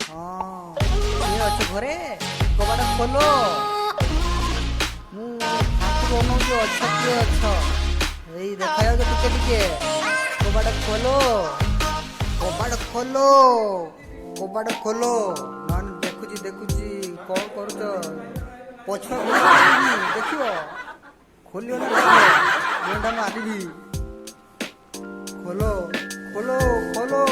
हाँ किए अच्छे घरे कबाड़ खोलो ମୁଁ ଠାକୁର ଅନଉଛି ଅଛ କିଏ ଅଛ ଏଇ ଦେଖାଯାଉଛି ଟିକେ ଟିକେ କବାଟ ଖୋଲୋ କବାଟ ଖୋଲୋ କବାଟ ଖୋଲୋ ନହେଲେ ଦେଖୁଛି କଣ କରୁଛ ପଛୁଆ ଦେଖିବ ଖୋଲିବ ନା ଦେଖିବ ମୁଣ୍ଡା ମାରିବି ଖୋଲୋ ଖୋଲୋ ଖୋଲୋ